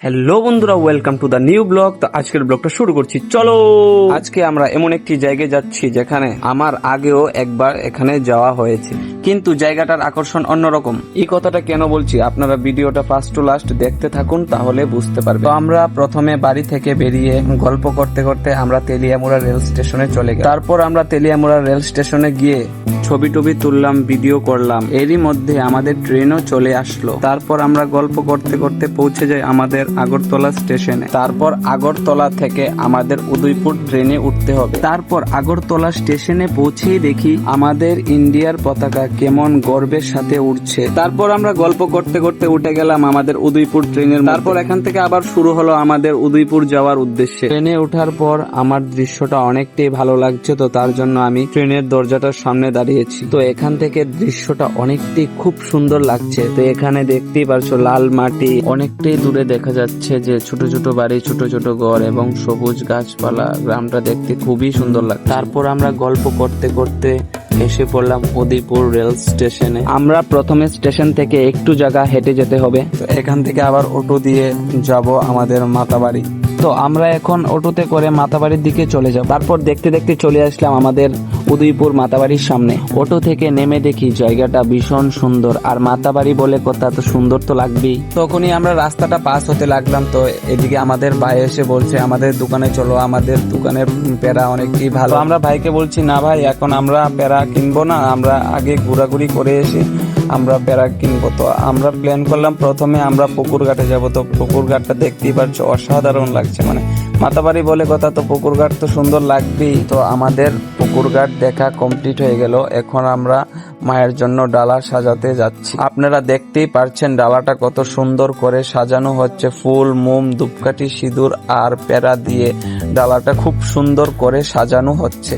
Hello বন্ধুরা, welcome to the new blog. তো আজকের ব্লগটা শুরু করছি, চলো। আজকে আমরা এমন একটি জায়গায় যাচ্ছি যেখানে আমার আগেও একবার এখানে যাওয়া হয়েছে, কিন্তু জায়গাটার আকর্ষণ অন্যরকম। এই কথাটা কেন বলছি, আপনারা ভিডিওটা ফার্স্ট টু লাস্ট দেখতে থাকুন, তাহলে বুঝতে পারবেন। তো আমরা প্রথমে বাড়ি থেকে বেরিয়ে গল্প করতে করতে আমরা তেলিয়ামুড়া রেল স্টেশনে চলে গেলাম। তারপর আমরা তেলিয়ামুড়া রেল স্টেশনে গিয়ে ছবি টবি তুললাম, ভিডিও করলাম। এরই মধ্যে আমাদের ট্রেনও চলে আসলো। তারপর আমরা গল্প করতে করতে পৌঁছে যাই আমাদের আগরতলা স্টেশনে। তারপর আগরতলা থেকে আমাদের উদয়পুর ট্রেনে উঠতে হবে। তারপর আগরতলা স্টেশনে পৌঁছেই দেখি আমাদের ইন্ডিয়ার পতাকা কেমন গর্বের সাথে উঠছে। তারপর আমরা গল্প করতে করতে উঠে গেলাম আমাদের উদয়পুর ট্রেনের। তারপর এখান থেকে আবার শুরু হলো আমাদের উদয়পুর যাওয়ার উদ্দেশ্যে। ট্রেনে ওঠার পর আমার দৃশ্যটা অনেকটাই ভালো লাগছে, তো তার জন্য আমি ট্রেনের দরজাটার সামনে দাঁড়িয়েছি। তো এখান থেকে দৃশ্যটা অনেকটাই খুব সুন্দর লাগছে। তো এখানে দেখতেই পারছো লাল মাটি, অনেকটাই দূরে দেখা যাচ্ছে যে ছোট ছোট বাড়ি, ছোট ছোট ঘর এবং সবুজ গাছপালা। গ্রামটা দেখতে খুবই সুন্দর লাগে। তারপর আমরা গল্প করতে করতে এসে পড়লাম উদয়পুর রেল স্টেশনে। আমরা প্রথমে স্টেশন থেকে একটু জায়গা হেঁটে যেতে হবে। তো এখান থেকে আবার অটো দিয়ে যাব আমাদের মাতাবাড়ি। তো আমরা এখন অটোতে করে মাতাবাড়ির দিকে চলে যাব। তারপর দেখতে দেখতে চলে আসলাম আমাদের উদয়পুর মাতাবাড়ির সামনে। অটো থেকে নেমে দেখি জায়গাটা ভীষণ সুন্দর, আর মাতাবাড়ি বলে কথা, তো সুন্দর তো লাগবেই। তখনই আমরা রাস্তাটা পাস হতে লাগলাম। তো এদিকে আমাদের ভাই এসে বলছে আমাদের দোকানে চলো, আমাদের দোকানের পেড়া অনেকই ভালো। আমরা ভাইকে বলছি না ভাই, এখন আমরা পেড়া কিনবো না, আমরা আগে ঘোরাঘুরি করে এসে আমরা পেড়া কিনবো। তো আমরা প্ল্যান করলাম প্রথমে আমরা পুকুর ঘাটে যাবো। তো পুকুর ঘাটটা দেখতেই পাচ্ছ অসাধারণ লাগছে, মানে মাতাবাড়ি বলে কথা, তো পুকুর ঘাট তো সুন্দর লাগবেই। তো আমাদের পুকুর ঘাট দেখা কমপ্লিট হয়ে গেল। এখন আমরা মায়ের জন্য ডালা সাজাতে যাচ্ছি। আপনারা দেখতেই পারছেন ডালাটা কত সুন্দর করে সাজানো হচ্ছে। ফুল, মোম, ধূপকাঠি, সিঁদুর আর পেড়া দিয়ে ডালাটা খুব সুন্দর করে সাজানো হচ্ছে।